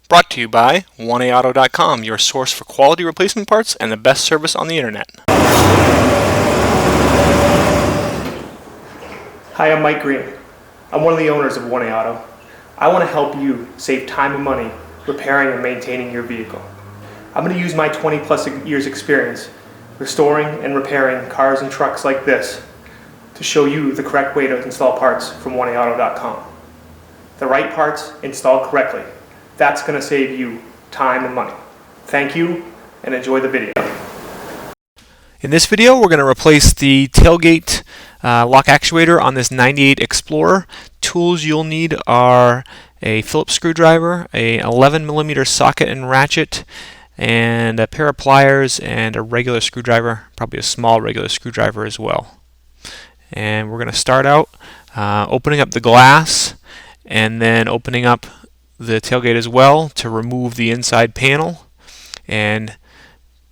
Brought to you by 1AAuto.com, your source for quality replacement parts and the best service on the internet. Hi, I'm Mike Green. I'm one of the owners of 1A Auto. I want to help you save time and money repairing and maintaining your vehicle. I'm going to use my 20+ years experience restoring and repairing cars and trucks like this to show you the correct way to install parts from 1AAuto.com. The right parts installed correctly. That's going to save you time and money. Thank you and enjoy the video. In this video, we're going to replace the tailgate lock actuator on this 98 Explorer. Tools you'll need are a Phillips screwdriver, a 11mm socket and ratchet, and a pair of pliers and a regular screwdriver, probably a small regular screwdriver as well. And we're going to start out opening up the glass and then opening up the tailgate as well to remove the inside panel. And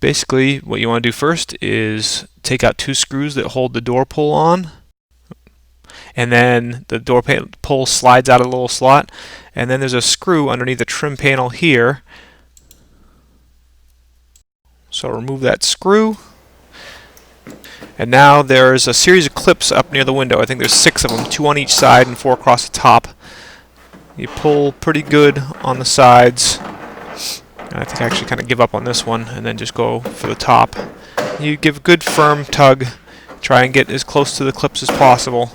basically what you want to do first is take out 2 screws that hold the door pull on, and then the door pull slides out of the little slot, and then there's a screw underneath the trim panel here. So remove that screw, and now there's a series of clips up near the window. I think there's 6 of them, 2 on each side and 4 across the top. You pull pretty good on the sides. I think I actually kind of give up on this one and then just go for the top. You give a good firm tug, try and get as close to the clips as possible.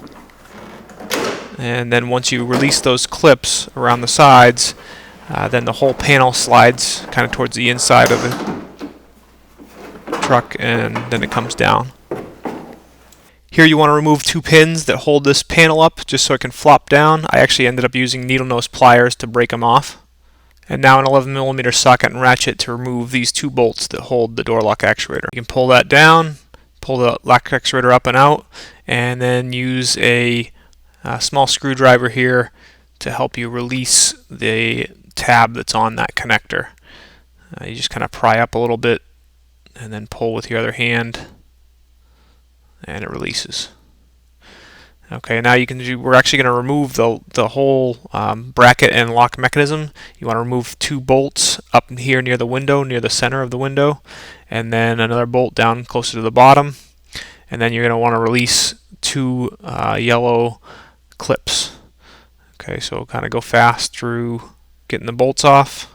And then once you release those clips around the sides, then the whole panel slides kind of towards the inside of the truck, and then it comes down. Here you want to remove 2 pins that hold this panel up just so it can flop down. I actually ended up using needle nose pliers to break them off. And now an 11mm socket and ratchet to remove these 2 bolts that hold the door lock actuator. You can pull that down, pull the lock actuator up and out, and then use a small screwdriver here to help you release the tab that's on that connector. You just kind of pry up a little bit and then pull with your other hand, and it releases. Okay, now you can do, we're actually going to remove the whole bracket and lock mechanism. You want to remove 2 bolts up here near the window, near the center of the window, and then another bolt down closer to the bottom. And then you're going to want to release 2 yellow clips. Okay, so kind of go fast through getting the bolts off.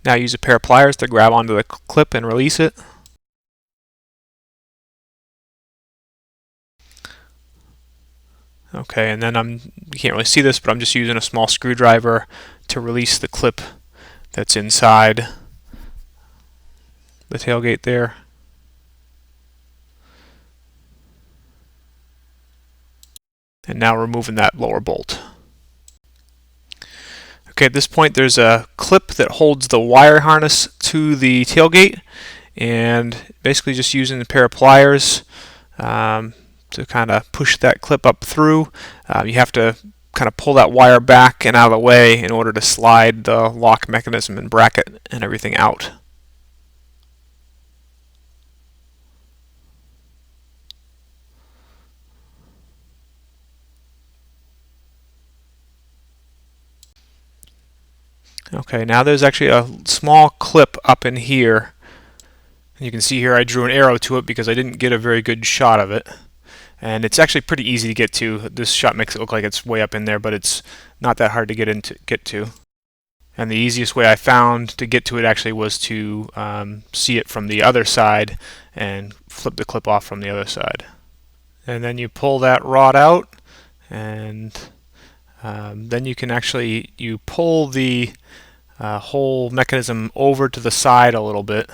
Now use a pair of pliers to grab onto the clip and release it. Okay, and then you can't really see this, but I'm just using a small screwdriver to release the clip that's inside the tailgate there. And now removing that lower bolt. Okay, at this point there's a clip that holds the wire harness to the tailgate, and basically just using a pair of pliers to kind of push that clip up through. You have to kind of pull that wire back and out of the way in order to slide the lock mechanism and bracket and everything out. Okay, now there's actually a small clip up in here. You can see here I drew an arrow to it because I didn't get a very good shot of it. And it's actually pretty easy to get to. This shot makes it look like it's way up in there, but it's not that hard to get to. And the easiest way I found to get to it actually was to see it from the other side and flip the clip off from the other side. And then you pull that rod out, and then you can actually pull the whole mechanism over to the side a little bit.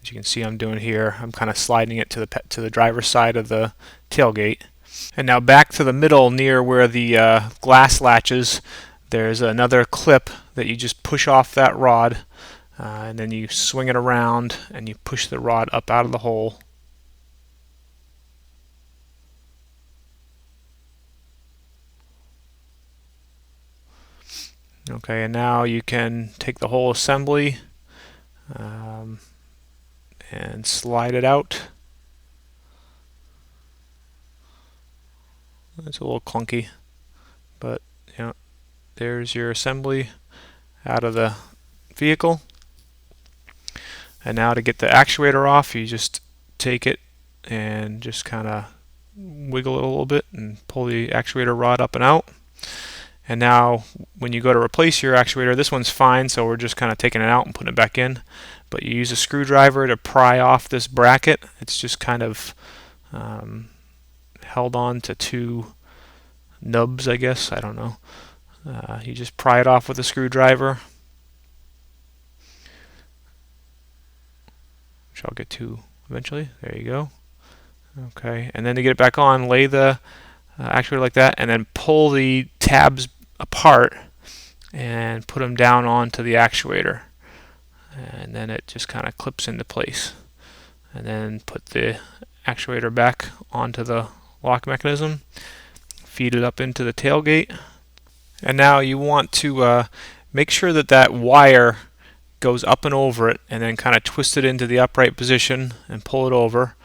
As you can see I'm doing here, I'm kind of sliding it to the driver's side of the tailgate. And now back to the middle near where the glass latches, there's another clip that you just push off that rod, and then you swing it around and you push the rod up out of the hole. Okay, and now you can take the whole assembly and slide it out. It's a little clunky, but yeah, there's your assembly out of the vehicle. And now to get the actuator off, you just take it and just kind of wiggle it a little bit and pull the actuator rod up and out. And now when you go to replace your actuator, this one's fine, so we're just kind of taking it out and putting it back in. But you use a screwdriver to pry off this bracket. It's just kind of held on to two nubs, I guess. I don't know. You just pry it off with a screwdriver, which I'll get to eventually. There you go. Okay, and then to get it back on, lay the actuator like that, and then pull the tabs apart and put them down onto the actuator, and then it just kind of clips into place. And then put the actuator back onto the lock mechanism, feed it up into the tailgate, and now you want to make sure that that wire goes up and over it, and then kind of twist it into the upright position and pull it over.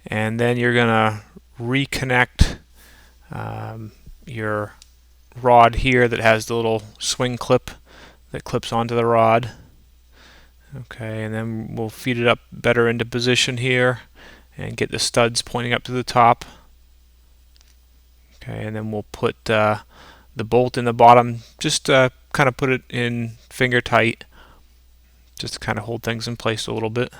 And then you're going to reconnect your rod here that has the little swing clip that clips onto the rod. Okay, and then we'll feed it up better into position here and get the studs pointing up to the top. Okay, and then we'll put the bolt in the bottom, just kind of put it in finger tight, just to kind of hold things in place a little bit.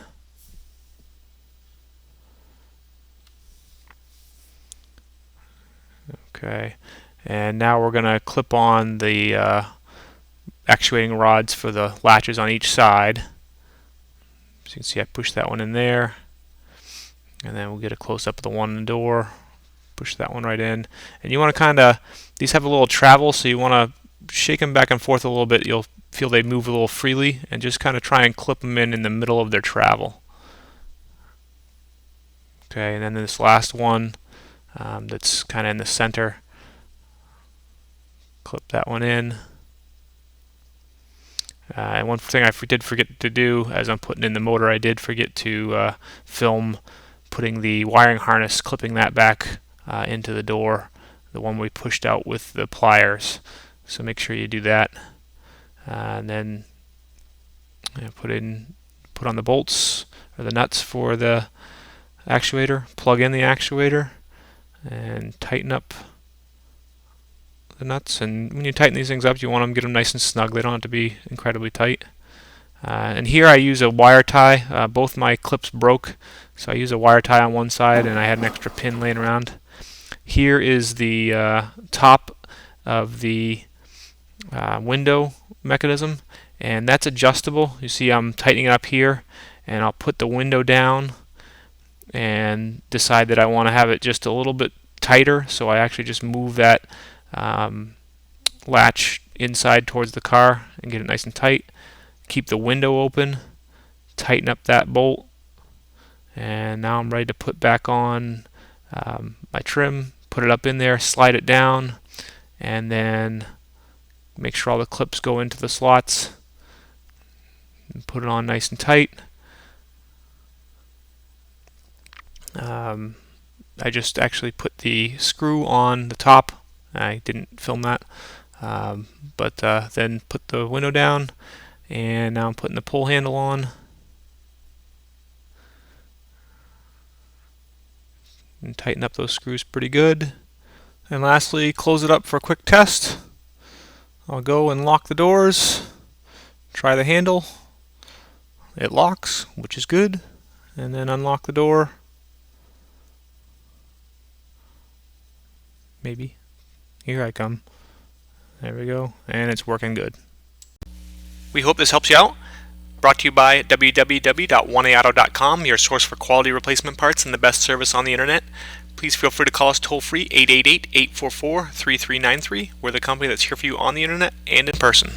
Okay, and now we're going to clip on the actuating rods for the latches on each side. So you can see I pushed that one in there, and then we'll get a close-up of the one in the door. Push that one right in, and you want to kind of, these have a little travel, so you want to shake them back and forth a little bit. You'll feel they move a little freely, and just kind of try and clip them in the middle of their travel. Okay, and then this last one that's kind of in the center, clip that one in. And one thing I did forget to do as I'm putting in the motor, I did forget to film putting the wiring harness, clipping that back into the door, the one we pushed out with the pliers. So make sure you do that. And then put on the bolts or the nuts for the actuator, plug in the actuator, and tighten up the nuts. And when you tighten these things up, you want them to get them nice and snug. They don't have to be incredibly tight. And here I use a wire tie. Both my clips broke, so I use a wire tie on one side, and I had an extra pin laying around. Here is the top of the window mechanism, and that's adjustable. You see I'm tightening it up here, and I'll put the window down and decide that I want to have it just a little bit tighter, so I actually just move that latch inside towards the car and get it nice and tight. Keep the window open, tighten up that bolt, and now I'm ready to put back on my trim, put it up in there, slide it down, and then make sure all the clips go into the slots and put it on nice and tight. I just actually put the screw on the top. I didn't film that, but then put the window down, and now I'm putting the pull handle on. And tighten up those screws pretty good. And lastly, close it up for a quick test. I'll go and lock the doors, try the handle. It locks, which is good. And then unlock the door. Maybe. Here I come. There we go. And it's working good. We hope this helps you out. Brought to you by www.oneauto.com, your source for quality replacement parts and the best service on the internet. Please feel free to call us toll-free 888-844-3393. We're the company that's here for you on the internet and in person.